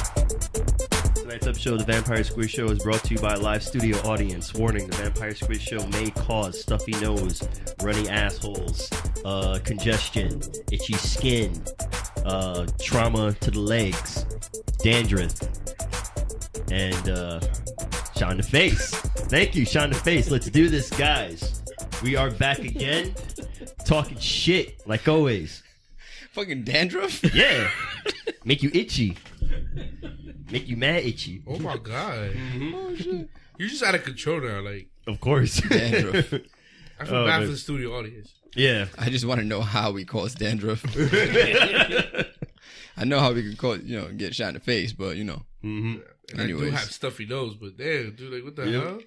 Tonight's episode of the Vampire Squid Show is brought to you by a live studio audience. Warning, the Vampire Squid Show may cause stuffy nose, runny assholes, congestion, itchy skin, trauma to the legs, dandruff, and shot in the face. Thank you, shot in the face. Let's do this, guys. We are back again, talking shit, like always. Fucking dandruff? Yeah. Make you itchy. Make you mad itchy. Oh my god. Mm-hmm. Oh shit. You're just out of control now, like. Of course. Dandruff. I feel bad for the studio audience. Yeah. I just want to know how we cause dandruff. I know how we can cause, get shot in the face, but Mm-hmm. And Anyways. I do have stuffy nose, but damn, dude, like, what the hell?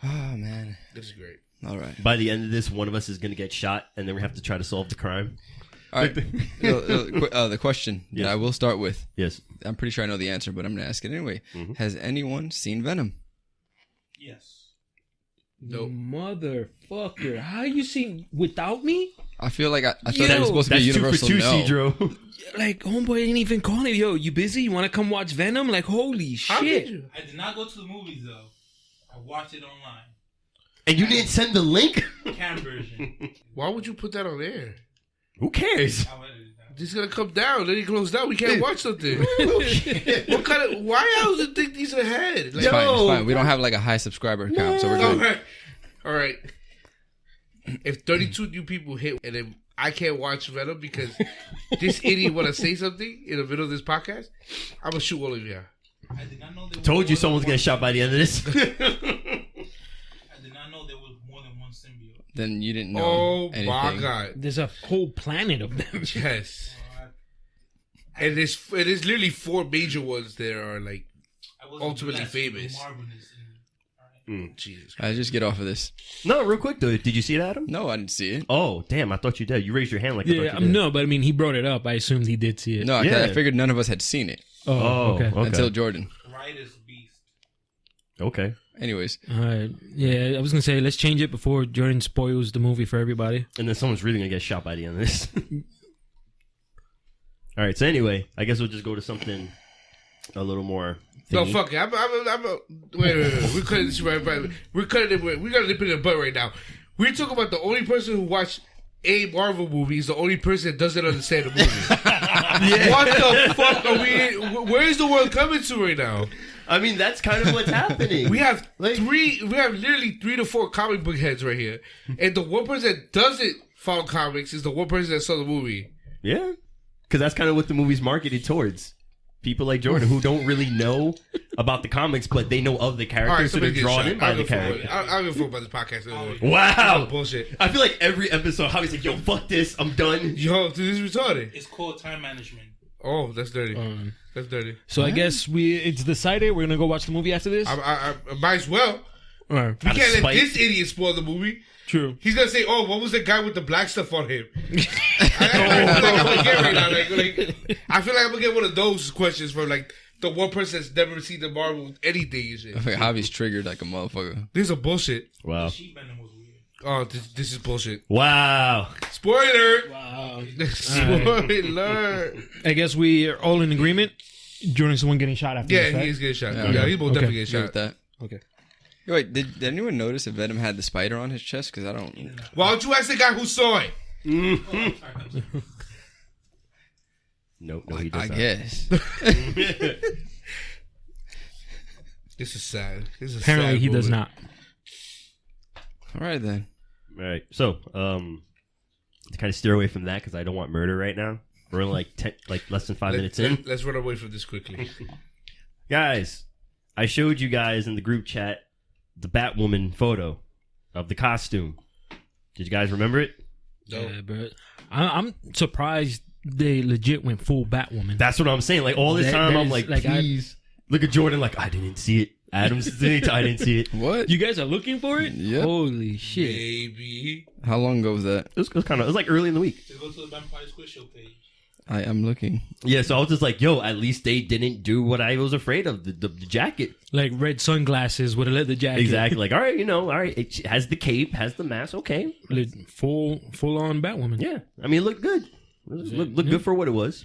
Oh, man. This is great. All right. By the end of this, one of us is going to get shot, and then we have to try to solve the crime. All right. The question Yes. that I will start with. Yes. I'm pretty sure I know the answer, but I'm going to ask it anyway. Mhm. Has anyone seen Venom? Yes. Nope. Motherfucker. How you seen without me? I feel like I thought Yo, that was supposed to be a That's 2 universal for 2, no. Cedro. Like, homeboy ain't even calling it. Yo, you busy? You want to come watch Venom? Like, holy How did shit. you? I did not go to the movies though. I watched it online. And you didn't send the link? Cam version. Why would you put that on air? Who cares? I edited it down. This is gonna come down, then it close down. We can't watch something. What kind of? Why else do you think these are ahead? It's Like, fine. It's fine. We don't have like a high subscriber count, so we're all good. right, all right. If 32 new people hit, and then I can't watch Venom because this idiot want to say something in the middle of this podcast, I'm gonna shoot all of you. I did not know there was Told you more someone's than getting shot by the end of this. I did not know there was more than one symbiote. Then you didn't know Oh anything. my god! There's a whole planet of them. Yes, and there's literally 4 major ones that are like I wasn't ultimately blessed famous. with Marvelous in- Jesus. I just get off of this. No, real quick, though. Did you see it, Adam? No, I didn't see it. Oh, damn. I thought you did. You raised your hand like I thought Yeah, you did. no, but I mean, he brought it up. I assumed he did see it. No, 'cause Yeah. I figured none of us had seen it Oh, okay. until Jordan. Brightest beast. Okay. Anyways, All right. Yeah, I was going to say, let's change it before Jordan spoils the movie for everybody. And then someone's really going to get shot by the end of this. All right. So anyway, I guess we'll just go to something a little more... No, thingy. fuck it. Wait. We're cutting this right. We're cutting it. We got to nip it in the butt right now. We're talking about the only person who watched a Marvel movie is the only person that doesn't understand the movie. What the fuck are we? Where is the world coming to right now? I mean, that's kind of what's happening. We have literally 3 to 4 comic book heads right here, and the one person that doesn't follow comics is the one person that saw the movie. Yeah. Because that's kind of what the movie's marketed towards. People like Jordan who don't really know about the comics, but they know of the characters, so they're drawn in by the character. I don't give a fuck about this podcast anymore. Wow. Bullshit. I feel like every episode, Howie's like, yo, fuck this, I'm done. Yo, dude, this is retarded. It's called time management. Oh, that's dirty. That's dirty. So I guess it's decided we're going to go watch the movie after this? I might as well. All right. We Out of can't let spite. this idiot spoil the movie. True. He's gonna say, "Oh, what was the guy with the black stuff on him?" I feel like I'm gonna get right now. I feel like I'm gonna get one of those questions from like the one person that's never seen the Marvel anything and shit. I think Javi's triggered like a motherfucker. This is a bullshit. Wow. Sheep Venom was weird. Oh, this is bullshit. Wow. Spoiler. Wow. Spoiler. I guess we are all in agreement. Jordan's the one getting shot after Yeah, this, right? he's getting shot. Yeah, Yeah, okay. he's most Okay. definitely Agree getting with shot. that. Okay. Wait, did anyone notice if Venom had the spider on his chest? Because I don't. Why don't you ask the guy who saw it? No, he does I not. guess. This is sad. This is Apparently sad he does moment. not. All right then. All right. So, to kind of steer away from that because I don't want murder right now. We're only like less than 5 minutes in. Let's run away from this quickly. Guys, I showed you guys in the group chat the Batwoman photo of the costume. Did you guys remember it? No. Yeah, but I'm surprised they legit went full Batwoman. That's what I'm saying. Like all this That- time, that I'm is, like, like, please. Look at Jordan like, I didn't see it. Adam's I didn't see it. What? You guys are looking for it? Yep. Holy shit. Baby. How long ago was that? It was like early in the week. So go to the Vampire Squid Show page. I am looking. Yeah, so I was just like, yo, at least they didn't do what I was afraid of, the jacket. Like red sunglasses with a leather jacket. Exactly. Like, all right, all right. It has the cape, has the mask. Okay. Full on Batwoman. Yeah. I mean, it looked good. Looked good for what it was.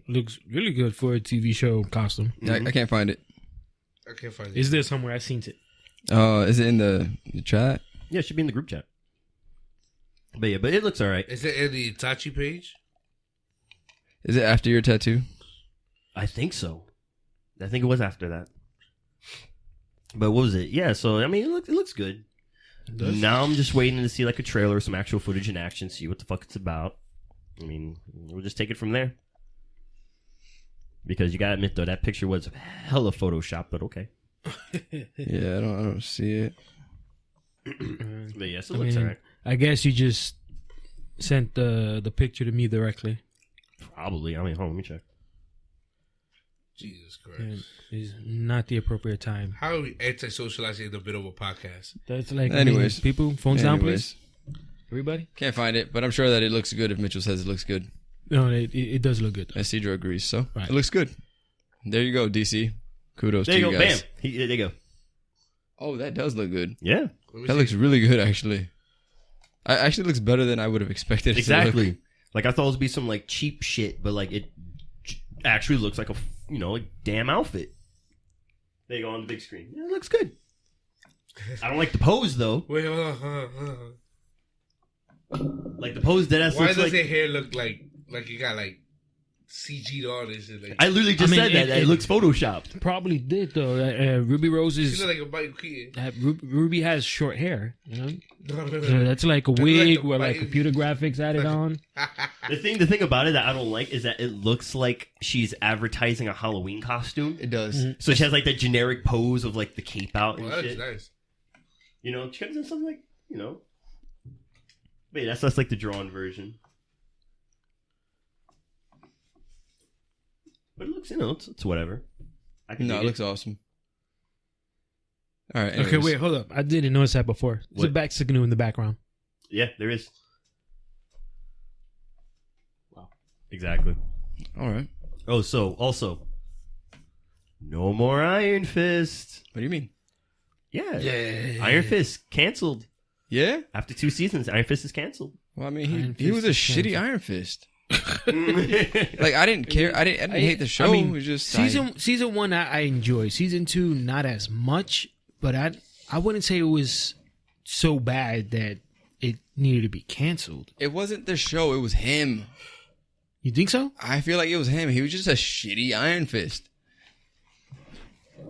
Looks really good for a TV show costume. I can't find it. I can't find it. Is there somewhere? I've seen it. Is it in the chat? Yeah, it should be in the group chat. But yeah, but it looks all right. Is it in the Itachi page? Is it after your tattoo? I think so. I think it was after that. But what was it? Yeah, so, I mean, it looks good. Now I'm just waiting to see, like, a trailer or some actual footage in action, see what the fuck it's about. I mean, we'll just take it from there. Because you gotta admit, though, that picture was hella Photoshop, but okay. Yeah, I don't see it. But yes, it looks alright. I guess you just sent the picture to me directly. Probably. I mean, hold on, let me check. Jesus Christ. And it's not the appropriate time. How are we anti-socializing in the middle of a podcast? That's like, Anyways. people, phones down, please. Everybody? Can't find it, but I'm sure that it looks good if Mitchell says it looks good. No, it does look good. Isidro agrees, so Right. it looks good. There you go, DC. Kudos There to you you go, guys. bam. There you go. Oh, that does look good. Yeah. That looks really good, actually. It actually looks better than I would have expected it to look. Exactly. Like, I thought it would be some, like, cheap shit, but, like, it actually looks like a, a damn outfit. There you go on the big screen. Yeah, it looks good. I don't like the pose, though. Wait, hold on. Like, the pose that Why looks does like... your hair look like you got, like, CG'd on and shit? Like, I literally just said that. It looks photoshopped. Probably did, though. Ruby Rose she is... look like a Michael Keaton. Ruby has short hair, you know? So that's like a wig with like computer graphics added on. The thing about it that I don't like is that it looks like she's advertising a Halloween costume. It does. Mm-hmm. So she has like that generic pose of like the cape out and Well, that's shit. nice. She comes in something like, But yeah, that's like the drawn version. But it looks, it's whatever. No, it looks awesome. All right. Okay, anyways. wait, hold up. I didn't notice that before. There's a What? back signal in the background. Yeah, there is. Wow. Exactly. All right. Oh, so also, no more Iron Fist. What do you mean? Yeah. Iron Fist canceled Yeah? after 2 seasons. Iron Fist is canceled. Well, I mean, Iron he was a Fist is shitty Iron Fist. Like, I didn't care. I didn't hate the show. I mean, it was just season 1 I enjoy. Season 2 not as much, but I wouldn't say it was so bad that it needed to be canceled. It wasn't the show. It was him. You think so? I feel like it was him. He was just a shitty Iron Fist.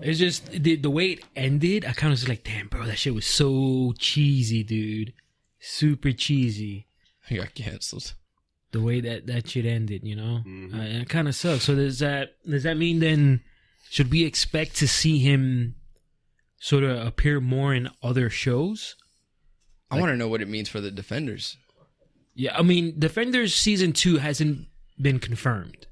It's just the way it ended. I kind of was like, damn, bro, that shit was so cheesy, dude. Super cheesy. He got canceled. The way that shit ended, and it kind of sucks. So does that mean then should we expect to see him sort of appear more in other shows? I want to know what it means for the Defenders. Yeah, I mean, Defenders season 2 hasn't been confirmed.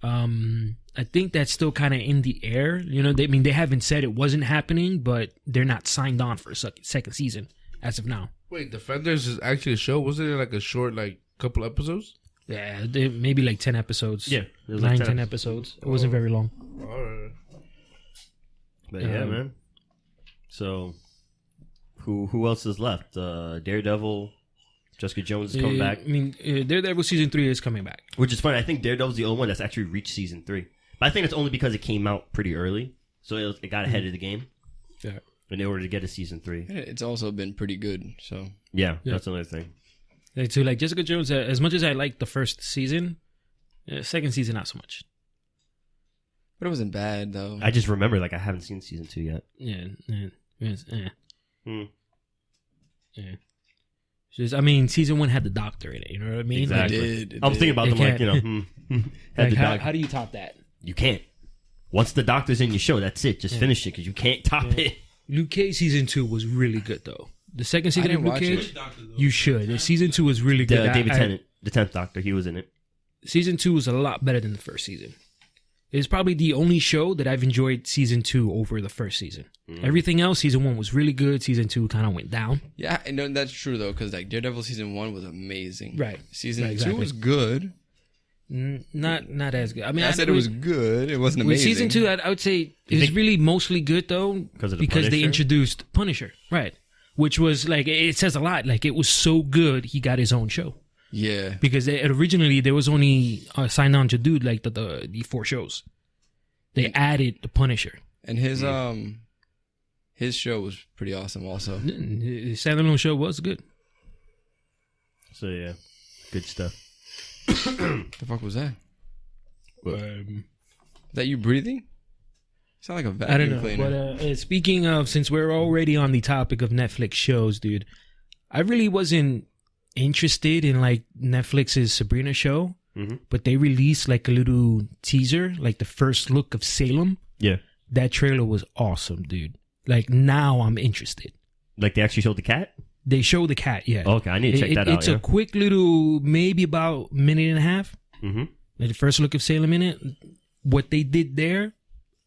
I think that's still kind of in the air. They haven't said it wasn't happening, but they're not signed on for a second season as of now. Wait, Defenders is actually a show? Wasn't it like a short, like, couple episodes? Yeah, maybe like 10 episodes. Yeah, it was 9, like 10 episodes. It wasn't very long. Alright. But yeah, man. So, who else is left? Daredevil, Jessica Jones is coming back. I mean, Daredevil season 3 is coming back. Which is funny. I think Daredevil's the only one that's actually reached season 3. But I think it's only because it came out pretty early. So it got ahead of the game. Yeah. In order to get a season 3. It's also been pretty good, so. Yeah, that's another thing. Like Jessica Jones, as much as I liked the first season, second season not so much. But it wasn't bad, though. I just remember, I haven't seen season 2 yet. Yeah. I mean, season 1 had the Doctor in it. You know what I mean? Exactly. It I was thinking about It them had the doc- how do you top that? You can't. Once the Doctor's in your show, that's it. Just finish it because you can't top it. Luke Cage season 2 was really good though. The second season of didn't Luke watch Cage, it. you should. The season 2 was really good. David Tennant, the 10th Doctor, he was in it. Season 2 was a lot better than the first season. It's probably the only show that I've enjoyed season 2 over the first season. Everything else, season 1 was really good. Season 2 kind of went down. Yeah, no, that's true, though, because Daredevil season 1 was amazing. Right. Season Right, 2 exactly. was good. Not as good. I mean, I said it was good. It wasn't with amazing. season 2, I would say it's think- really mostly good though, Because of the because they Punisher? introduced Punisher, right? Which was like, it says a lot. Like, it was so good, he got his own show. Yeah. Because originally there was only signed on to do like the 4 shows. They added the Punisher. And his show was pretty awesome also. His standalone show was good. So yeah, good stuff. The fuck was that? Is that you breathing? Sound like a vacuum I don't know. cleaner. But speaking of, since we're already on the topic of Netflix shows, dude, I really wasn't interested in like Netflix's Sabrina show, but they released like a little teaser, like the first look of Salem. Yeah, That trailer was awesome, dude. Like, now I'm interested. like they actually showed the cat. They show the cat, yeah. Okay, I need to check that out. It's a quick little, maybe about minute and a half. Mm-hmm. Like the first look of Salem in it. What they did there,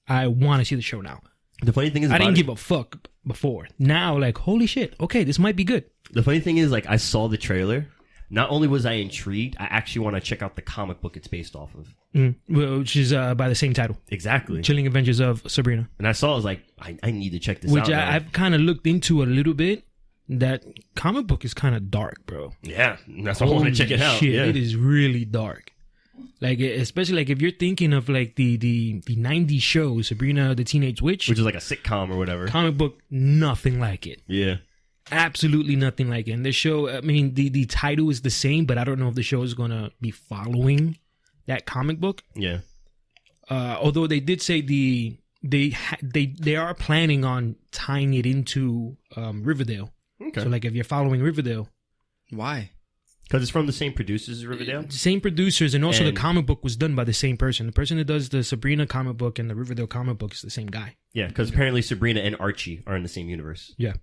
I want to see the show now. The funny thing is, I didn't give a fuck before. Now, like, holy shit. Okay, this might be good. The funny thing is, like, I saw the trailer. Not only was I intrigued, I actually want to check out the comic book it's based off of. Which is by the same title, Exactly. Chilling Adventures of Sabrina. And I saw, I was like, I need to check this Which out. now. I've kind of looked into a little bit. That comic book is kind of dark, bro. Yeah, that's why I want to Holy check it out. shit, Yeah. it is really dark. Like, especially like if you're thinking of like the 90s show, Sabrina the Teenage Witch, Which is like a sitcom or whatever. comic book, nothing like it. Yeah. Absolutely nothing like it. And the show, I mean, the title is the same, but I don't know if the show is going to be following that comic book. Yeah. Although they did say they are planning on tying it into Riverdale. Okay. So like if you're following Riverdale, Why? Because it's from the same producers as Riverdale. same producers, and also And- the comic book was done by the same person. The person that does the Sabrina comic book and the Riverdale comic book is the same guy. Yeah, because apparently Sabrina and Archie are in the same universe. Yeah.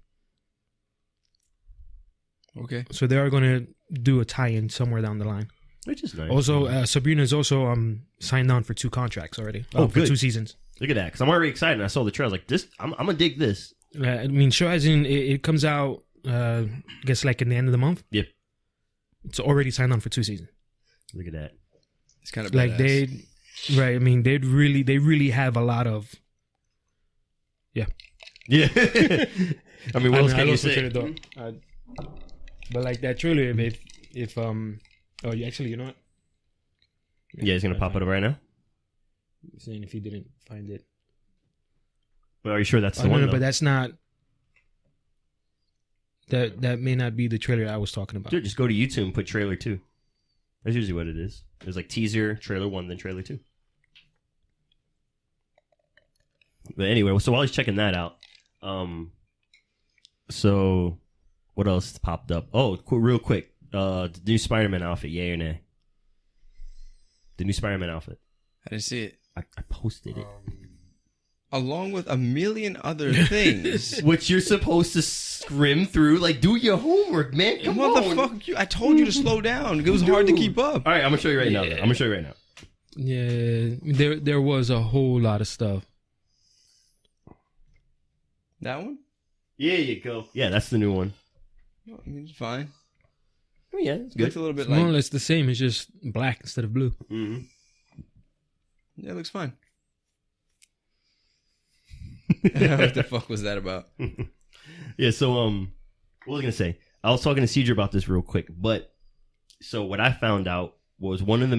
Okay. So they are going to do a tie-in somewhere down the line. Which is nice. Also, Sabrina is also signed on for 2 contracts already. Oh, for good. 2 seasons. Look at that. Because I'm already excited. And I saw the trailer. I was like, this, I'm going to dig this. I mean, show as in it comes out, I guess like in the end of the month. Yeah. It's already signed on for 2 seasons. Look at that. It's kind of Like badass. right? I mean, they really have a lot of. Yeah. I mean, what else can you say? But like that trailer, if oh, you know what? Yeah, it's going to pop it up right now. Saying if you didn't find it. But are you sure that's the No, one? no, though? but that's not. That may not be the trailer I was talking about. Dude, just go to YouTube and put trailer 2. That's usually what it is. There's like teaser, trailer 1, then trailer 2. But anyway, so while he's checking that out, so what else popped up? Oh, real quick, the new Spider-Man outfit, yay or nay? The new Spider-Man outfit. I didn't see it. I posted it. Along with a million other things. Which you're supposed to scrim through, like do your homework, man. Come on. Motherfucker, I told you to slow down. It was hard to keep up. All right, I'm gonna show you right now. Then. I'm gonna show you right now. Yeah, there was a whole lot of stuff. That one? Yeah, you go. Yeah, that's the new one. I mean, it's fine. Oh, yeah, it's It good. looks a little bit It's more or like... less the same. It's just black instead of blue. Mm-hmm. Yeah, it looks fine. What the fuck was that about? Yeah, so what was I gonna say? I was talking to Cedar about this real quick, but so what I found out was one of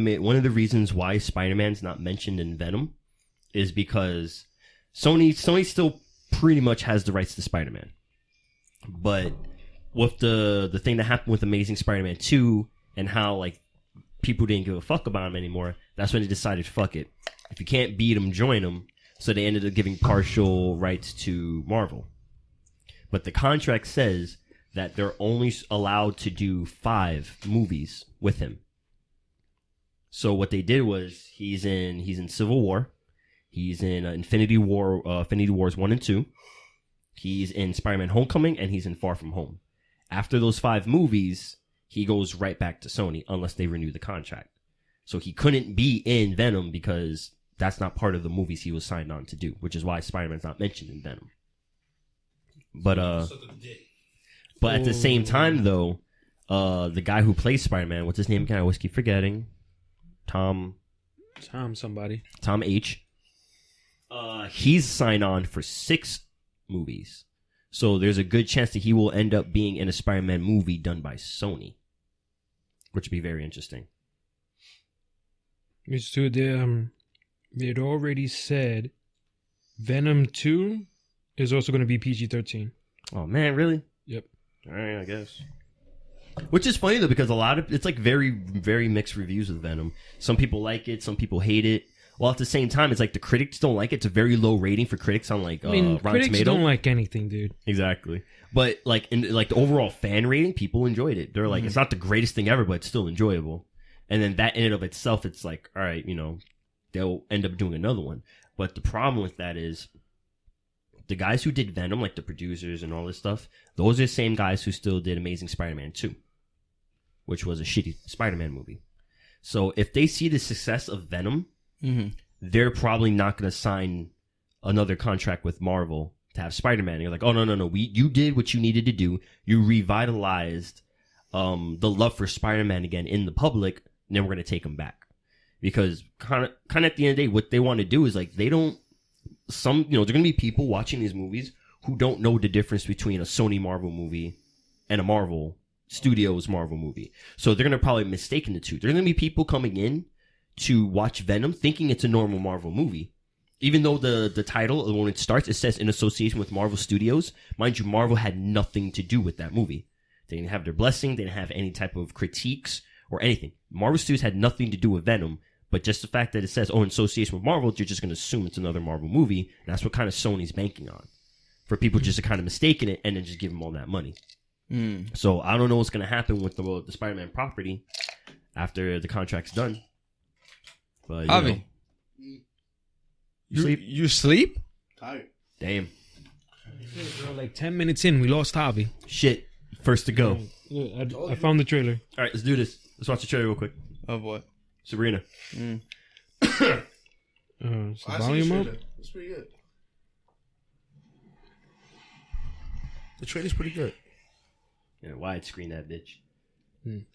the reasons why Spider-Man's not mentioned in Venom is because Sony still pretty much has the rights to Spider-Man, but with the thing that happened with Amazing Spider-Man 2 and how like people didn't give a fuck about him anymore, that's when they decided, fuck it, if you can't beat him, join him. So they ended up giving partial rights to Marvel. But the contract says that they're only allowed to do 5 movies with him. So what they did was he's in Civil War, he's in Infinity Wars 1 and 2, he's in Spider-Man Homecoming, and he's in Far From Home. After those 5 movies, he goes right back to Sony unless they renew the contract. So he couldn't be in Venom because that's not part of the movies he was signed on to do, which is why Spider-Man's not mentioned in Venom. But at the same time, though, the guy who plays Spider-Man, what's his name again? I always keep forgetting. Tom somebody. Tom H. He's signed on for 6 movies. So there's a good chance that he will end up being in a Spider-Man movie done by Sony, which would be very interesting. It's too, they had already said Venom 2 is also going to be PG-13. Oh man, really? Yep. All right, I guess. Which is funny though, because it's like very, very mixed reviews of Venom. Some people like it, some people hate it. While at the same time, it's like the critics don't like it. It's a very low rating for critics on like Rotten critics Tomato. don't like anything, dude. Exactly. But like in like the overall fan rating, people enjoyed it. They're like, it's not the greatest thing ever, but it's still enjoyable. And then that in and of itself, it's like, all right, they'll end up doing another one. But the problem with that is the guys who did Venom, like the producers and all this stuff, those are the same guys who still did Amazing Spider-Man 2, which was a shitty Spider-Man movie. So if they see the success of Venom, they're probably not going to sign another contract with Marvel to have Spider-Man. You're like, oh, no. You did what you needed to do. You revitalized the love for Spider-Man again in the public, and then we're going to take him back. Because kind of at the end of the day, what they want to do is like, they're going to be people watching these movies who don't know the difference between a Sony Marvel movie and a Marvel Studios Marvel movie. So they're going to probably mistake the two. There are going to be people coming in to watch Venom thinking it's a normal Marvel movie. Even though the title, when it starts, it says in association with Marvel Studios. Mind you, Marvel had nothing to do with that movie. They didn't have their blessing. They didn't have any type of critiques or anything. Marvel Studios had nothing to do with Venom. But just the fact that it says, in association with Marvel, you're just going to assume it's another Marvel movie. And that's what kind of Sony's banking on. For people just to kind of mistaken it and then just give them all that money. So I don't know what's going to happen with the Spider-Man property after the contract's done. But, Avi, you sleep? Tired. Damn. Bro, like 10 minutes in, we lost Javi. Shit. First to go. Yeah, I found the trailer. All right, let's do this. Let's watch the trailer real quick. Of what? Sabrina. Is the volume up? It's pretty good. The trailer's pretty good. Yeah, widescreen that bitch.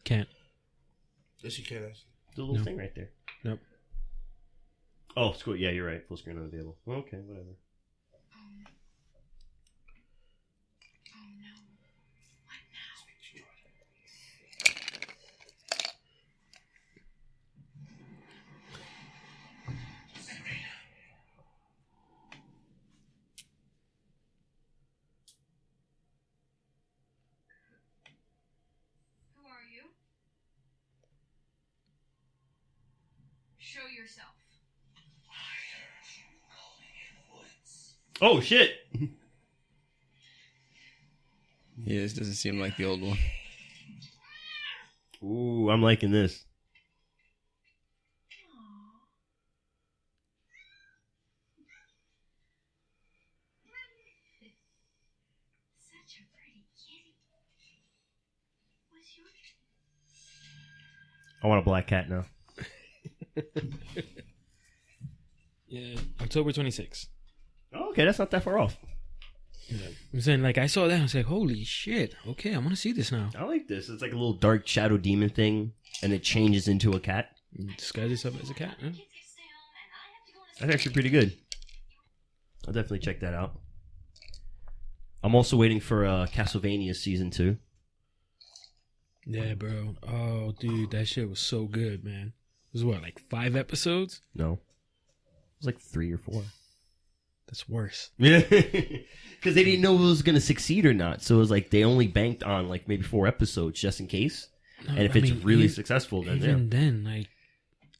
Can't. Yes, you can. Actually. The little thing right there. Nope. Oh, Squid. Yeah, you're right. Full screen unavailable. Okay, whatever. Who are you? Show yourself. Oh, shit. Yeah, this doesn't seem like the old one. Ooh, I'm liking this. Such a pretty kitty. What's your I want a black cat now. Yeah, October 26th. Oh, okay, that's not that far off. I'm saying, like, I saw that. I was like, holy shit. Okay, I want to see this now. I like this. It's like a little dark shadow demon thing, and it changes into a cat. Disguise yourself as a cat. Huh? That's actually pretty good. I'll definitely check that out. I'm also waiting for Castlevania Season 2. Yeah, bro. Oh, dude, that shit was so good, man. It was what, like 5 episodes? No. It was like 3 or 4. That's worse. Yeah. Because they didn't know it was going to succeed or not. So it was like they only banked on like maybe 4 episodes just in case. No, And if I it's mean, really successful, then even then, like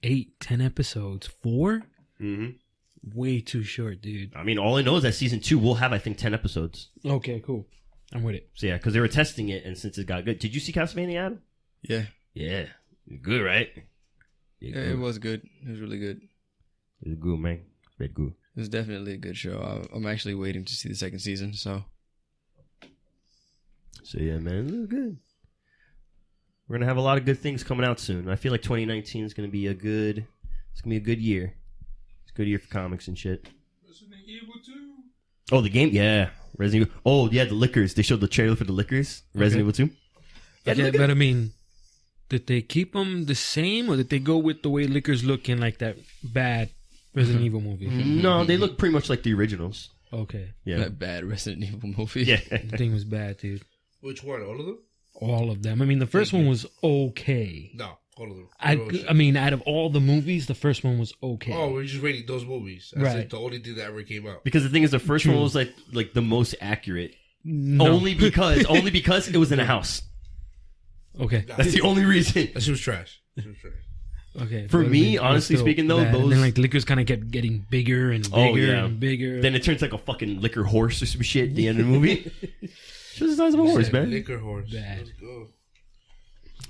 8, 10 episodes. 4? Mm-hmm. Way too short, dude. I mean, all I know is that Season 2 will have, I think, 10 episodes. Okay, cool. I'm with it. So yeah, because they were testing it, and since it got good. Did you see Castlevania, Adam? Yeah. Yeah. Good, right? Yeah, it was good. It was really good. It was good, man. Very good. It was definitely a good show. I'm actually waiting to see the second season, so. So yeah, man, it was good. We're gonna have a lot of good things coming out soon. I feel like 2019 is gonna be a good. It's gonna be a good year. It's a good year for comics and shit. Resident Evil 2. Oh, the game, yeah. Resident Evil. Oh, yeah, the Lickers. They showed the trailer for the Lickers. Resident Evil 2. Yeah, but I mean, Did they keep them the same, or did they go with the way liquors look in like that bad Resident Evil movie? No, they look pretty much like the originals. Okay, Yeah. That bad Resident Evil movie. Yeah. the thing was bad, dude. Which one? All of them? All of them. I mean, the first one was okay. No, all of them. I mean, out of all the movies, the first one was okay. Oh, we're just rating those movies. That's Right. like the only thing that ever came out. Because the thing is, the first one was like the most accurate. No. Only because it was in a house. Okay. That's the only reason. That shit was trash. That shit was trash. Okay. For but me, it was honestly still speaking, though, bad. And those- then, like, liquors kind of kept getting bigger and bigger Oh, yeah. and bigger. Then it turns like a fucking liquor horse or some shit at the end of the movie. Just the size of a horse, man. Liquor horse. Bad. Let's go.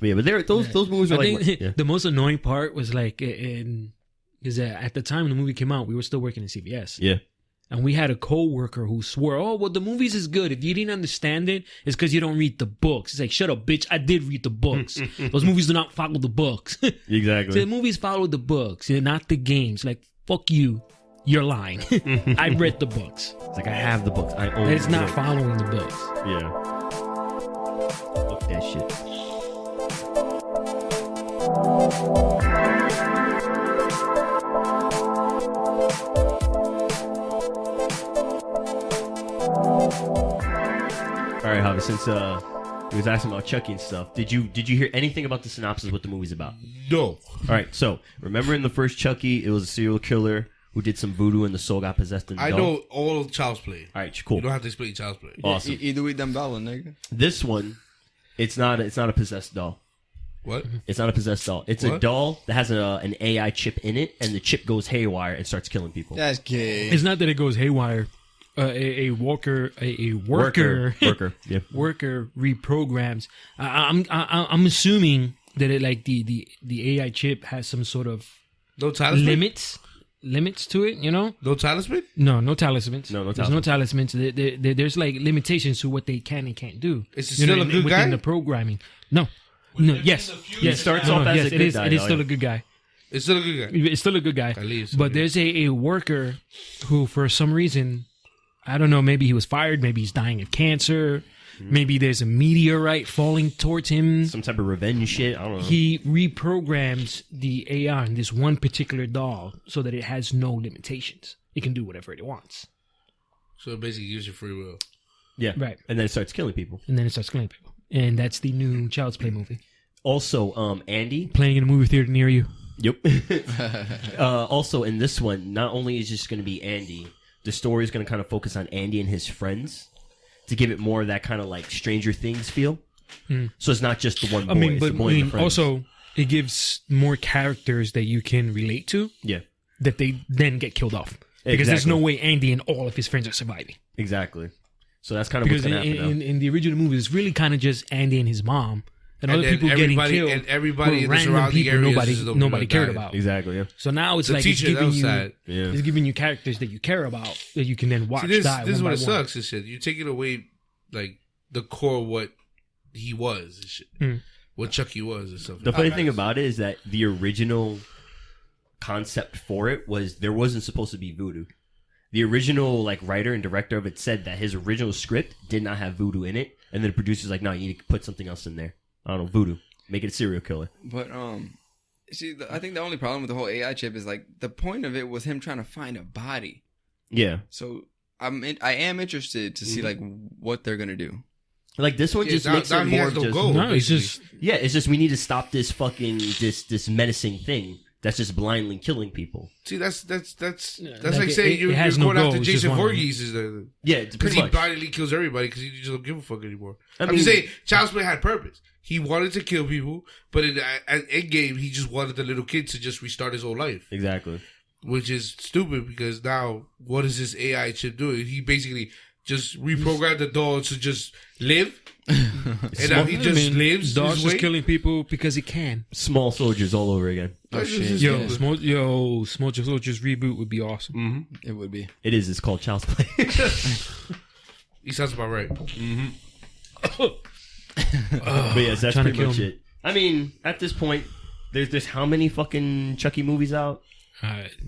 But yeah, but those movies are I like think yeah. the most annoying part was like because at the time the movie came out, we were still working in CBS. Yeah. And we had a co-worker who swore, "Oh, well, the movies is good. If you didn't understand it, it's because you don't read the books." It's like, shut up, bitch. I did read the books. Those movies do not follow the books. Exactly. So the movies follow the books, not the games. Like, fuck you. You're lying. I read the books. It's like I have the books. I own. It's the not books. following the books. Yeah. Fuck that shit. All right, Javi. Since he was asking about Chucky and stuff, did you hear anything about the synopsis? What the movie's about? No. All right. So remember in the first Chucky, it was a serial killer who did some voodoo and the soul got possessed in the I doll? know all of Child's Play. All right. Cool. You don't have to explain Child's Play. Awesome. Either way, them bala, nigga. This one, it's not a possessed doll. What? It's not a possessed doll. It's a What? doll that has an AI chip in it, and the chip goes haywire and starts killing people. That's gay. It's not that it goes haywire. A worker Worker. Yeah. worker reprograms. I'm assuming that it like the AI chip has some sort of No talisman? limits to it. You know, No talisman? no talismans. No There's no talismans. There's like limitations to what they can and can't do. Is it You know, still a good within guy? the programming? No. Yes. It starts off as yes, a good it is. guy, It is though, still yeah. a good guy. It's still a good guy. It's still a good guy. At least, But okay. there's a worker who, for some reason, I don't know, maybe he was fired, maybe he's dying of cancer, maybe there's a meteorite falling towards him. Some type of revenge shit. I don't know. He reprograms the AI in this one particular doll so that it has no limitations. It can do whatever it wants. So it basically gives you free will. Yeah. Right. And then it starts killing people. And then it starts killing people. And that's the new Child's Play movie. Also, Andy. Playing in a movie theater near you. Yep. Also, in this one, not only is just going to be Andy, the story is going to kind of focus on Andy and his friends to give it more of that kind of like Stranger Things feel. So it's not just the one boy. it's the boy and the friends. also, it gives more characters that you can relate to Yeah. that they then get killed off. Because there's Exactly. no way Andy and all of his friends are surviving. Exactly. So that's kind of Because what's going to happen now. in the original movie, it's really kind of just Andy and his mom. And other then people getting everybody- killed. and everybody were in the random surrounding people areas nobody, is the one nobody that cared died. about. Exactly, yeah. So now it's The like teacher, it's that giving was you, sad. Yeah. it's giving you characters that you care about that you can then watch See, this die. is one what by it one. sucks. Is shit. You're taking away like the core of what he was and shit. What Chucky was and stuff. The funny thing about it is that the original concept for it was there wasn't supposed to be voodoo. The original like writer and director of it said that his original script did not have voodoo in it, and then the producer's like, "No, you need to put something else in there. I don't know, voodoo. Make it a serial killer." But see, I think the only problem with the whole AI chip is like the point of it was him trying to find a body. Yeah, So I am interested to see like what they're gonna do. like this one just now- makes now it he more has of no just goal. No, it's basically. just yeah. It's just we need to stop this fucking this menacing thing that's just blindly killing people. See, that's like like it- saying it you're has no going after goal, it's just Jason one- Voorhees is the Yeah, it's because pretty he much. blindly kills everybody because he just don't give a fuck anymore. I I'm mean- just saying, Child's Play had purpose. He wanted to kill people, but in Endgame, he just wanted the little kid to just restart his whole life, Exactly. which is stupid because now what is this AI chip doing? He basically just reprogrammed the doll to just live, and now he just lives Dog's his just way. killing people because he can. Small soldiers all over again. That's shit. just Yo, stupid. Small Soldiers reboot would be awesome. It would be. It is. It's called Child's Play. He sounds about right. But yes, that's Trying to pretty kill much him. it. I mean, at this point, there's how many fucking Chucky movies out?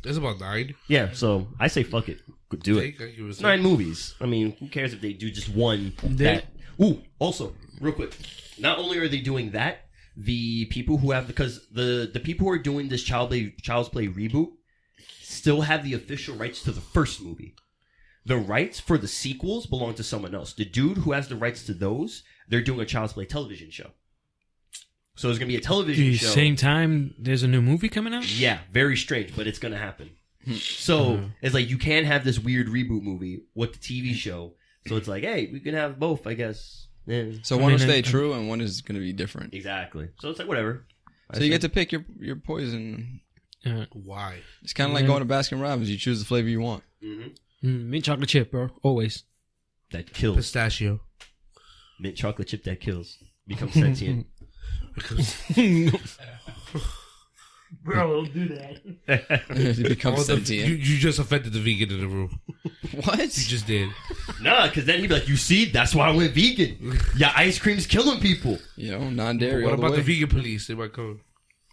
There's about 9. Yeah, so I say fuck it. Do it. I give it a 9 movies. I mean, who cares if they do just one? They- That. Ooh, also, real quick. Not only are they doing that, the people who have, because the people who are doing this Child's Play reboot still have the official rights to the first movie. The rights for the sequels belong to someone else. The dude who has the rights to those, they're doing a Child's Play television show. So there's going to be a television The show. same time, there's a new movie coming out? Yeah, very strange, but it's going to happen. So it's like you can't have this weird reboot movie with the TV show. So it's like, hey, we can have both, I guess. Yeah. So one will stay true and one is going to be different. Exactly. So it's like, whatever. So you get to pick your poison. Why? It's kind of like going to Baskin Robbins. You choose the flavor you want. Mint chocolate chip, bro. Always. That kills. Pistachio. Mint chocolate chip that kills. Becomes sentient. Bro, don't do that. It becomes sentient. You just offended the vegan in the room. What? You just did. Nah, because then he'd be like, you see, that's why I went vegan. Yeah, ice cream's killing people. You know, non-dairy. What all about the the way. vegan police? They might come.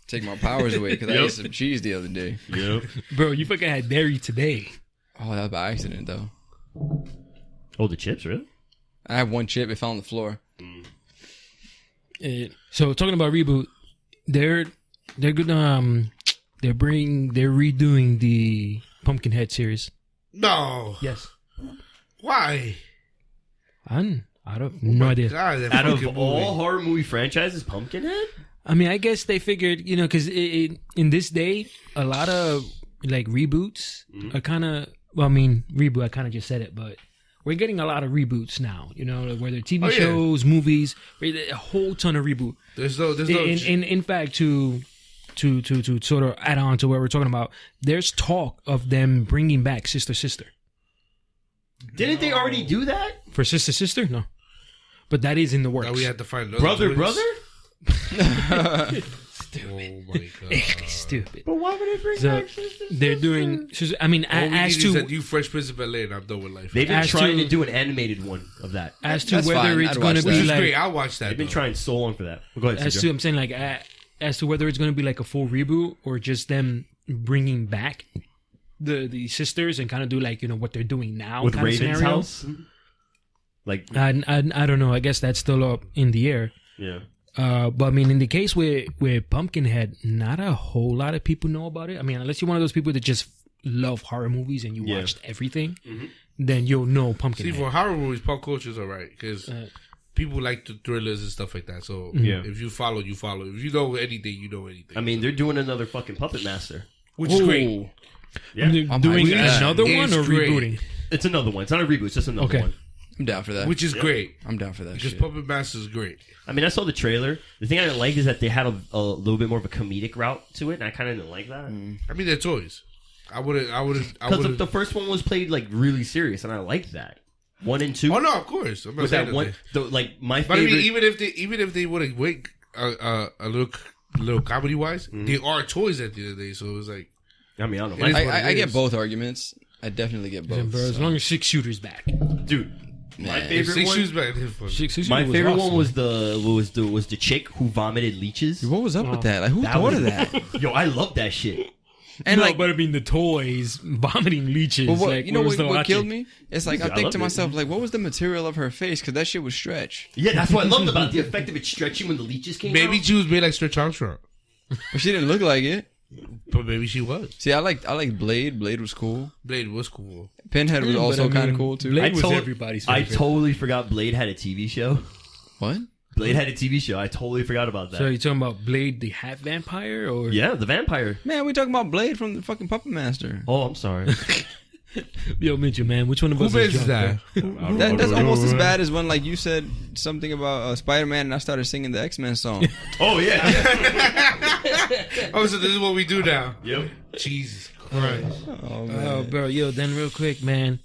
Take my powers away because I ate some cheese the other day. Yep. Bro, you fucking had dairy today. Oh, that was by accident though. Oh, the chips, really? I have one chip. It fell on the floor. So talking about reboot, they're gonna they're redoing the Pumpkinhead series. No. Yes. Why? I don't no idea. God, that Out of fucking all movie. horror movie franchises, Pumpkinhead? I mean, I guess they figured, you know, because in this day, a lot of like reboots are kind of. Well, I mean, reboot. I kind of just said it, but we're getting a lot of reboots now. You know, whether TV shows, movies, a whole ton of reboot. There's no. In fact, to sort of add on to what we're talking about, there's talk of them bringing back Sister. Didn't they already do that? For Sister? No. But that is in the works. Now we have to find another Brother? Stupid. Oh my god. Stupid. But why would they bring So, back Sister? they're doing. I mean, All we need as is to that new Fresh Prince of Bel-Air, and I'm done with life. They've been As trying to- to do an animated one of that. as to That's whether fine. it's I'd going to watch Which be is like. great. I'll watch that. They've been though. trying so long for that. Go ahead, As CJ. to I'm saying like as to whether it's going to be like a full reboot or just them bringing back the sisters and kind of do like, you know, what they're doing now With kind of Raven's scenario. house? Like, I don't know. I guess that's still up in the air. yeah. But I mean, in the case with Pumpkinhead, not a whole lot of people know about it. I mean, unless you're one of those people that just love horror movies and you Yeah. watched everything, then you'll know See, Pumpkinhead. for horror movies, pop culture's alright because people like the thrillers and stuff like that. So Yeah. if you follow, you follow. If you know anything, you know anything. I mean, they're doing another fucking Puppet Master. which is great. Ooh. Yeah. They're I'm doing hyped for that. another one It's or great. rebooting? It's another one. It's not a reboot. It's just another Okay. one. I'm down for that. Which is great I'm down for that because shit. Puppet Master is great. I mean, I saw the trailer. The thing I didn't like is that they had a little bit more of a comedic route to it, and I kind of didn't like that. I mean, they're toys. I would. Because the first one was played like really serious, and I liked that. 1 and 2. Oh no, of course. I'm not With saying that one, that. like my But I favorite. mean, even if they would have went a little comedy wise, they are toys at the end of the day. So it was like, I mean, I don't know. It is My, what it I get is. both arguments. I definitely get both. Bro, as so. long as 6 Shooter's back. dude, my Man. favorite six one. shoes back. Then fun. Six My Shooter favorite awesome. one was the chick who vomited leeches. What was up with that? Like, who That thought was- of that? Yo, I love that shit. And no, like, but I mean, the toys vomiting leeches. but what, like, you know we were what, still what watching. killed me? It's like I I think loved to it. myself, like, what was the material of her face? Because that shit was stretch. Yeah, that's what I loved about it. The effect of it stretching when the leeches came Maybe out. she was made like Stretch Armstrong, But she didn't look like it. but maybe she was. See, I like Blade. Blade was cool. Blade was cool. Pinhead was But also I mean, kind of cool too. Blade was everybody's I favorite. totally forgot Blade had a TV show. What? Blade had a TV show. I totally forgot about that. So you're talking about Blade the half vampire or Yeah, the vampire. Man, we talking about Blade from the fucking Puppet Master. Oh, I'm sorry. Yo Mitchell, man, which one of Who us is drunk, that? bro? That's almost as bad as when like you said something about Spider-Man and I started singing the X-Men song. Oh yeah. Oh, so this is what we do now. Yep. Jesus Christ. Oh man. Oh, bro, yo, then real quick, man,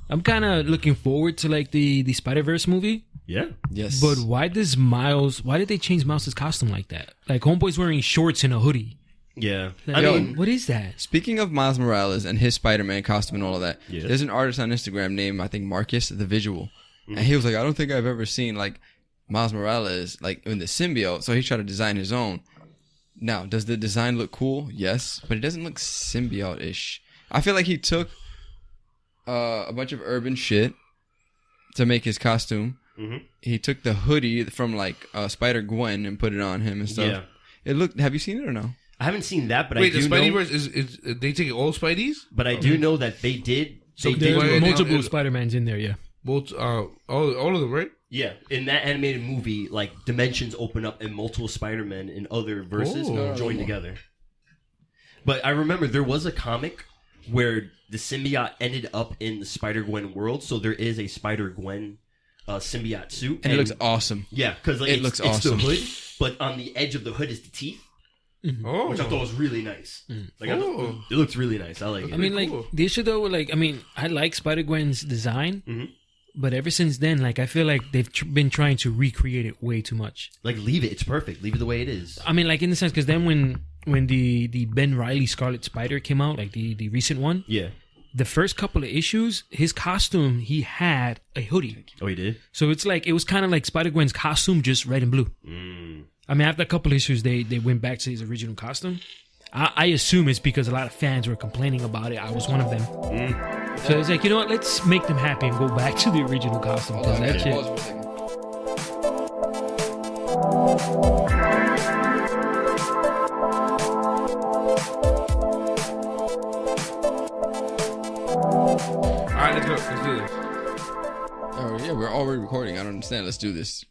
I'm kind of looking forward to like the Spider-Verse movie. Yeah. Yes. But why did they change Miles' costume like that? Like Homeboy's wearing shorts and a hoodie. Yeah. Like, I Yo, mean, what is that? Speaking of Miles Morales and his Spider-Man costume and all of that, Yeah. there's an artist on Instagram named, I think, Marcus the Visual. And he was like, I don't think I've ever seen, like, Miles Morales, like, in the symbiote. So he tried to design his own. Now, does the design look cool? Yes. But it doesn't look symbiote-ish. I feel like he took a bunch of urban shit to make his costume. Mhm. He took the hoodie from like Spider Gwen and put it on him and stuff. Yeah. It looked. Have you seen it or no? I haven't seen that, but Wait, I the do Spidey know. verse is they taking all Spideys? But I do know that they did. So They they- did. Wait, Multiple they- Spider-Mans in there, yeah. Both, all of them, right? Yeah, in that animated movie, like dimensions open up and multiple Spider-Men in other verses Oh. join together. But I remember there was a comic where the symbiote ended up in the Spider-Gwen world, so there is a Spider-Gwen symbiote suit, And it looks awesome. yeah, because like, it it's, looks it's awesome. the hood, but on the edge of the hood is the teeth, Oh, which I thought was really nice. Like I thought, Oh. it looks really nice. I like it. I mean, like, cool. the issue though, like, I mean, I like Spider-Gwen's design, Mhm. but ever since then, like, I feel like they've been trying to recreate it way too much. Like leave it. It's perfect. Leave it the way it is. I mean, like, in the sense, because then when the Ben Reilly Scarlet Spider came out, like the recent one, Yeah. the first couple of issues, his costume, he had a hoodie. Oh, he did. So it's like, it was kind of like Spider-Gwen's costume, just red and blue. Mm. I mean, after a couple of issues, they went back to his original costume. I assume it's because a lot of fans were complaining about it. I was one of them. So it's like, you know what? Let's make them happy and go back to the original costume. 'cause that shit. Pause for a second. all right, let's go. Let's do this. Oh yeah, we're already recording. I don't understand. Let's do this.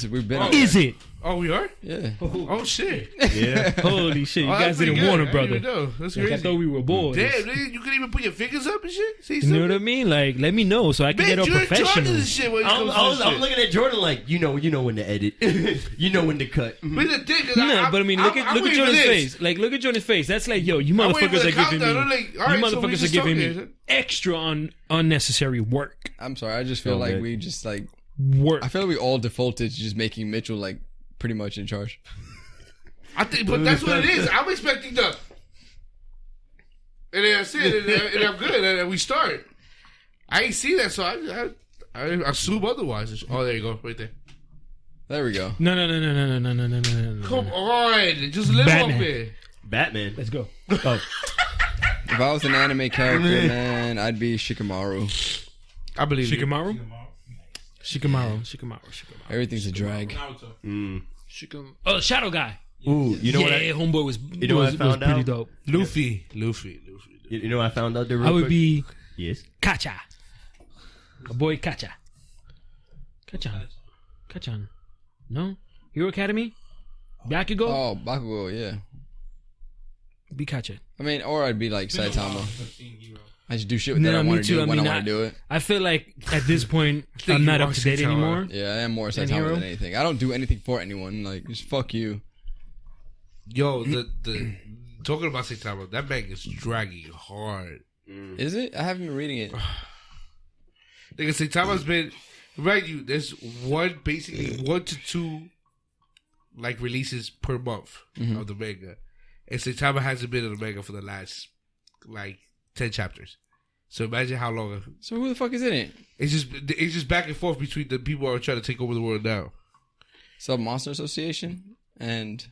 We've been. on Is that. it? Oh, we are? Yeah. Oh, shit. Yeah. Holy shit! You Oh, guys that's pretty didn't good. warn I him, brother. didn't even know. That's Like, I crazy. thought we were boys. Damn, nigga, you can even put your fingers up and shit? Say You know what I something? mean? Like, let me know so I can Man, get all you're in charge of professional. this shit when it comes to I'm this shit. looking at Jordan like you know when to edit, you know when to cut. But the thing is, No, but I mean, look at I'm waiting for Jordan's this. face. Like, look at Jordan's face. That's like, yo, you I'm waiting for motherfuckers the are giving me, countdown. I'm like, all you right, so we motherfuckers are just giving me talking. extra unnecessary work. I'm sorry. I just feel Oh, like man. we just like. Work. I feel like we all defaulted to just making Mitchell like pretty much in charge. I think, but that's what it is. I'm expecting the. And then that's it, and I'm good, and we start. I ain't see that, so I assume otherwise. Oh, there you go, right there. There we go. No. Come on, just live Batman. up there. Batman. Let's go. Oh, If I was an anime character, man, I'd be Shikamaru. I believe you. Shikamaru. Everything's a drag. Naruto. Oh, Shadow Guy. Ooh, you know yeah, what? homeboy was. You know what I found pretty out? dope. Luffy. You know what I found out there. Real I would quick? be Yes. Kacha. A boy Kacha. Kachan. No? Hero Academy? Bakugo? Oh, Bakugo, yeah. Be Kacha. I mean, or I'd be like Saitama. I've seen Hero. I just do shit that No, I me want to too. do I when I mean, want to do it. I feel like at this point, think I'm you not are up to date Saitama. anymore. Yeah, I am more Hero? Saitama than anything. I don't do anything for anyone. Like, just fuck you. Yo, the talking about Saitama, that man is dragging hard. Is it? I haven't been reading it. Nigga, Saitama's been right. There's basically 1 to 2 like releases per month of the manga, and Saitama hasn't been in the manga for the last like 10 chapters. So imagine how long So who the fuck is in it? it's just back and forth between the people who are trying to take over the world now Sub Monster Association and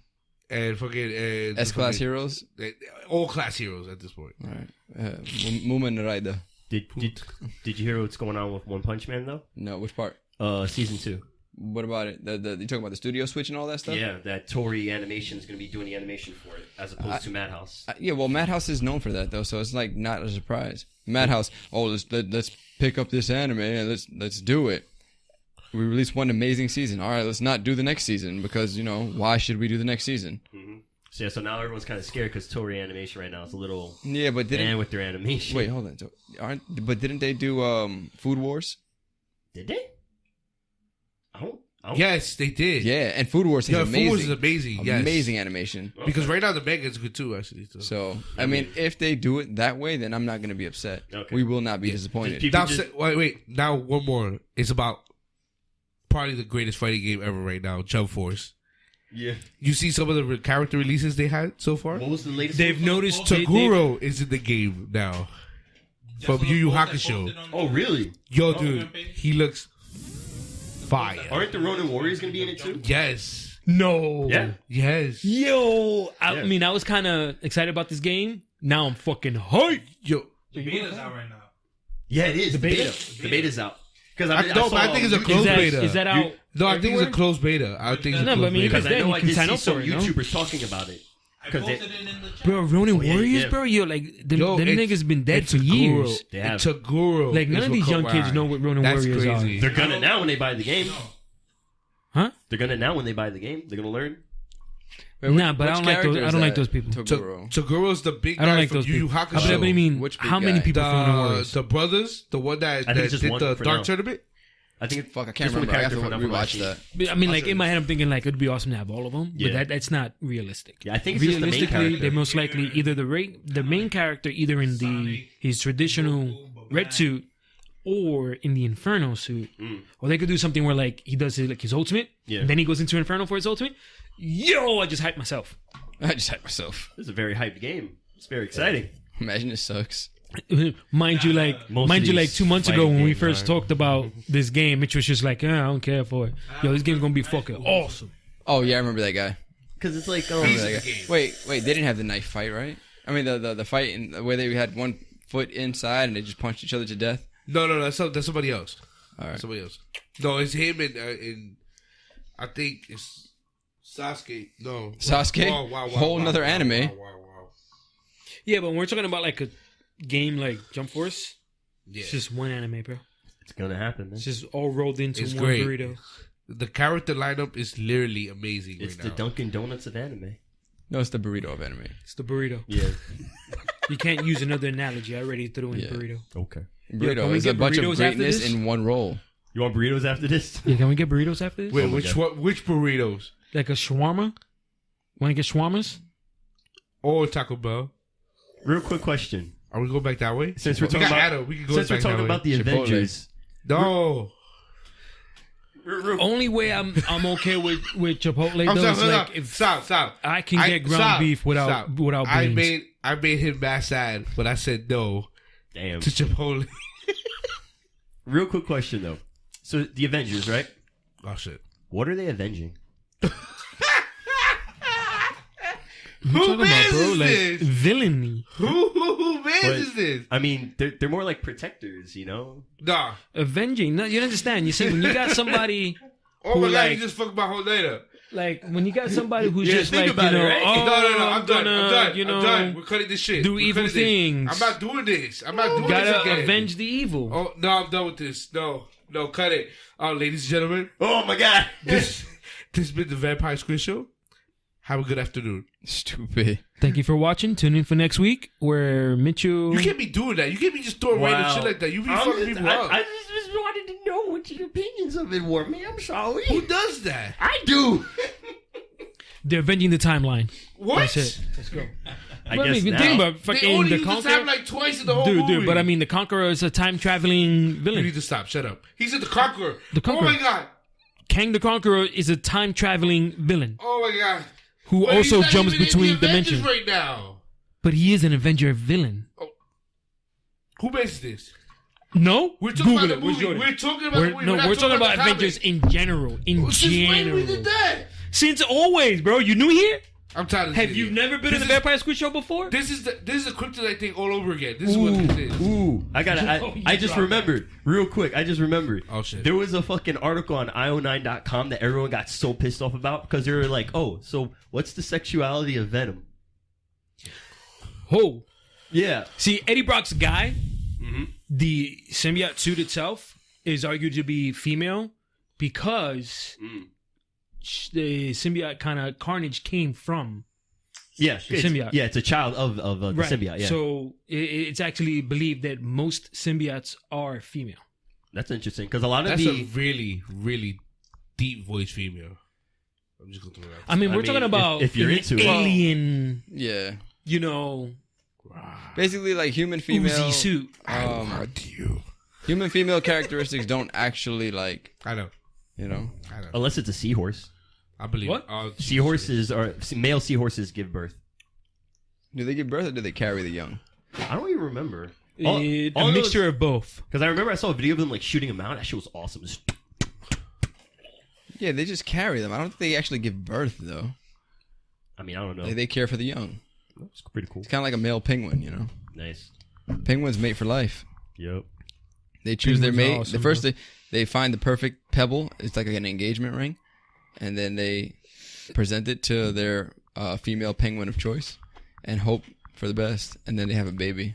and fucking and S-Class fucking- Heroes. all class heroes at this point. All right. Muma Narida. Did you hear what's going on with One Punch Man though? No, which part? Season 2. What about it? You talking about the studio switch and all that stuff? Yeah, that Torii Animation is going to be doing the animation for it as opposed to Madhouse. Yeah, well, Madhouse is known for that though, so it's like not a surprise. Madhouse, let's pick up this anime and let's do it. We released one amazing season. All right, let's not do the next season because why should we do the next season? So yeah, so now everyone's kind of scared because Torii Animation right now is a little Yeah, but didn't with their animation. wait, hold on. So, but didn't they do Food Wars? Did they? I don't. Yes, they did. Yeah, and Food Wars is Yeah, amazing. Food Wars is amazing. Yes. Amazing animation. Because right now the manga is good too, actually. So I mean, if they do it that way, then I'm not going to be upset. Okay. We will not be disappointed. People Now, just- wait. Now one more. It's about probably the greatest fighting game ever right now, Jump Force. Yeah. You see some of the character releases they had so far? What was the latest? They've one? noticed Taguro is in the game now. From Yu Yu Hakusho. Oh, really? Yo, dude, he looks fire. Aren't the Ronin Warriors going to be in it too? Yes. No. Yeah. Yes. Yo. I Yeah. mean, I was kind of excited about this game. Now I'm fucking hyped. Yo. The beta's out right now. Yeah, it is. The beta? The beta's out. Because No, but I think it's a closed beta. Is that out? No, I think it's a everywhere? closed beta. I think it's a No, but I closed mean, beta. because I then know you I can did sign see up some for it, no? YouTubers talking about it. I 'Cause they- posted it in the chat. Bro, Ronin Oh, yeah, Warriors, yeah. bro. Yo, like them Yo, niggas been dead for years. They have. It's a guru. Like none of these young kids know what Ronin That's Warriors crazy. are. They're gonna now when they buy the game. No. Huh? They're gonna now when they buy the game. They're gonna learn. Wait, Nah, but I don't like those. character I is don't like that? those people. Toguro. Taguro's the big I don't guy like from those Yu Yu people. Hakusho. But I mean, Which big how many guy? people from Ronin Warriors? The brothers, the one that I think it's just did one the for Dark now. Tournament. I think it, Fuck, I can't just one remember. I have character to from that rewatch from last that. I mean, like in my head, I'm thinking like it'd be awesome to have all of them, Yeah. but that's not realistic. Yeah, I think it's just the main Realistically, character. they're most likely either the main character, either in his traditional red suit, or in the Inferno suit, or they could do something where like he does his ultimate, Yeah. and then he goes into Inferno for his ultimate. Yo, I just hyped myself. I just hyped myself. This is a very hyped game. It's very exciting. Imagine it sucks. Mind you, Most of like these 2 months ago fighting when we games first are. talked about this game, Mitch was just like, I don't care for it. Yo, this game's gonna be fucking awesome. Oh yeah, I remember that guy. Because it's like, Remember that guy. Wait, they didn't have the knife fight, right? I mean the fight in where they had one foot inside and they just punched each other to death. No, that's somebody else. All right. Somebody else. No, it's him and I think it's Sasuke. No, Sasuke? Whole nother anime. Wow. Yeah, but when we're talking about like a game like Jump Force, Yeah, it's just one anime, bro. it's gonna happen, man. It's just all rolled into It's one great. burrito. the character lineup is literally amazing It's right the now. Dunkin' Donuts of anime. No, it's the burrito of anime. It's the burrito. Yeah. You can't use another analogy. I already threw in Yeah. burrito. Okay. Burrito can we is a get bunch of burritos after greatness this? in one roll. You want burritos after this? Yeah, can we get burritos after this? Wait, my which burritos? Like a shawarma? Want to get shawarmas? Or Taco Bell? Real quick question. Are we going back that way? Since we're We talking got about Adam. We can go since we're back talking that about way. the Chipotle. Avengers, No. Only way I'm okay with Chipotle I'm though sorry, is hold like on. if Stop. I can get ground beef without beans. I made him mad sad, but I said no damn. to Chipotle. Real quick question though. So the Avengers, right? Oh shit. What are they avenging? Who Who talking about, mans bro? is Like this? villainy. Who man But- is this? I mean, they're more like protectors, you know? Nah. Avenging. No, you don't understand. You see, when you got somebody Oh Who, my god, like- you just fucked my whole night up. like when you got somebody who's Yeah, just think like, about you it, know, right? oh, No, I'm done. gonna, I'm done. you know, I'm done. We're cutting this shit. do We're evil cutting this. things. I'm not doing this. I'm not doing this gotta again. avenge the evil. Oh no, I'm done with this. No, cut it. Ladies and gentlemen, Oh my god. this has been the Vampire Squid Show. Have a good afternoon. Stupid. Thank you for watching. Tune in for next week where Mitchell. You can't be doing that. You can't be just throwing random shit like that. You be fucking people up. I just wanted to know what your opinions of it were, man. I'm sorry. Who does that? I do. They're avenging the timeline. What? That's it. Let's go. I But guess mean, now. think about They fucking only the use this Conqueror. time like twice in the whole movie. Dude, but I mean, the Conqueror is a time traveling You villain. need to stop. Shut up. He said the Conqueror. The Conqueror. Oh my god. Kang the Conqueror is a time traveling villain Oh my god. who But he's also not jumps even in between the Avengers dimensions. right now. But he is an Avenger villain. Who makes this? No, We're talking Google about it. the Where's movie. Jordan? We're talking about the movie. No, not we're talking about the Avengers comic. in general. In Since when general, we did that? since always, bro. You new here? I'm tired of Have this you shit. never been This in the is- Vampire Squid Show before? This is a kryptonite thing all over again. This is what this is. Ooh, I just remembered real quick. I just remembered. Oh, shit. There was a fucking article on io9.com that everyone got so pissed off about because they were like, "Oh, so what's the sexuality of Venom?" Oh, Yeah, see, Eddie Brock's guy, Mm-hmm. the symbiote suit itself is argued to be female because the symbiote kind of Carnage came from. yeah, symbiote. Yeah, it's a child of the symbiote. Yeah, So it's actually believed that most symbiotes are female. that's interesting because a lot of That's the a really, really deep voice female. I'm just gonna throw it out. I mean, I we're mean, talking about if you're an into it. alien, Yeah. you know, Basically, like human female. Uzi suit. Human female characteristics don't actually like, I know. you know. unless it's a seahorse. I believe What? it. Seahorses or male seahorses give birth. Do they give birth or do they carry the young? I don't even remember. A mixture of both. Because I remember I saw a video of them like shooting them out. That shit was awesome. Just- Yeah, they just carry them. I don't think they actually give birth though. I mean, I don't know. They care for the young. It's pretty cool. It's kind of like a male penguin, you know. Nice. Penguins mate for life. Yep. They choose their Penguins are mate. awesome, The first, They find the perfect pebble. It's like an engagement ring, and then they present it to their female penguin of choice, and hope for the best. And then they have a baby,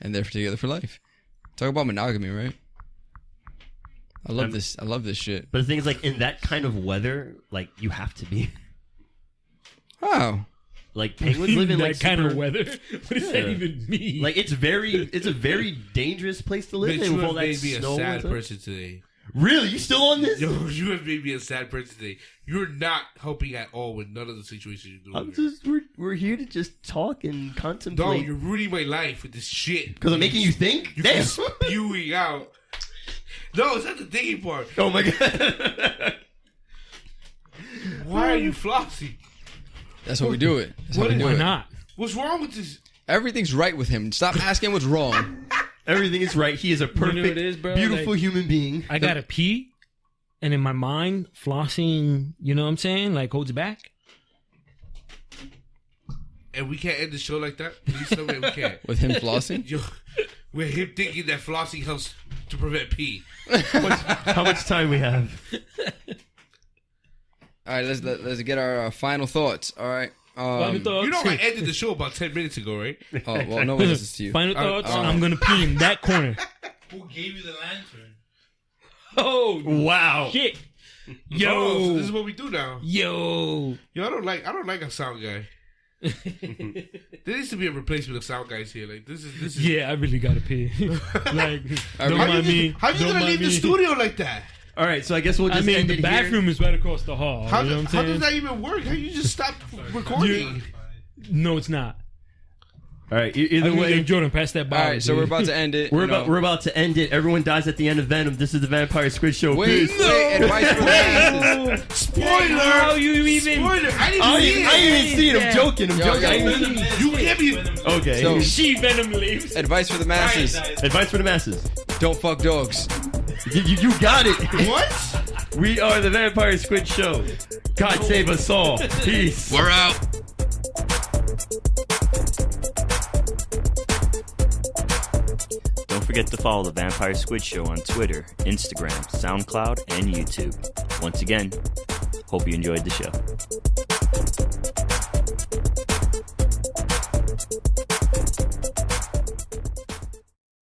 and they're together for life. Talk about monogamy, right? I love this. I love this shit. But the thing is, like, in that kind of weather, like, you have to be. Wow. Like, penguins live in, that like, kind super, of weather. What does that even mean? like, it's a very dangerous place to live Bitch, in you with all have that made me a snow. sad and stuff. person today. Really? You still on this? Yo, you have made me a sad person today. You're not helping at all with none of the situations you're I'm doing. just we're here to just talk and No, contemplate. you're ruining my life with this shit. Because I'm making you think. You're Damn. spewing out. No, it's not the thinking part. Oh my god. Why are you flossing? That's how we do it. That's how we do Why it. not? What's wrong with this? Everything's right with him. Stop asking what's wrong. Everything is right. He is a perfect, what it is, bro? beautiful Like, human being. I gotta pee, and in my mind, flossing, you know what I'm saying? Like, holds back. And we can't end the show like that? Please tell me we can't. With him flossing? Yo, we're him thinking that flossing helps to prevent pee. How much time we have? All right, let's get our final thoughts. All right. Final thoughts. You know I ended the show about 10 minutes ago, right? Oh, well, no one listens to you. Final thoughts. I don't know. I'm gonna pee in that corner. Who gave you the lantern? Oh Wow. shit! Oh, Yo, so this is what we do now. yo. Yo, I don't like a sound guy. There needs to be a replacement of sound guys here. Like this is. Yeah, I really gotta pee. Like, don't How mind you, me. how you Don't gonna mind leave the me. studio like that? All right, so I guess we'll I just mean, end the it bathroom is right across the hall. How, you know what I'm how saying? does that even work? How you just stop recording? No, it's not. All right, either Hey, way. Jordan, pass that All bottle. right, so dude. we're about to end it. We're you know. about to end it. Everyone dies at the end of Venom. This is the Vampire Squid Show. Wait, Peace. wait, advice for the masses. Spoiler! How you even? Spoiler! I didn't I see didn't even see it. I'm Yeah. joking. I'm Yo, joking. yo. I didn't see it. You can't be. Okay. So- She Venom leaves. Advice for the masses. Advice for the masses. Don't fuck dogs. You got it. What? We are the Vampire Squid Show. God save us all. Peace. We're out. Don't forget to follow the Vampire Squid Show on Twitter, Instagram, SoundCloud, and YouTube. Once again, hope you enjoyed the show.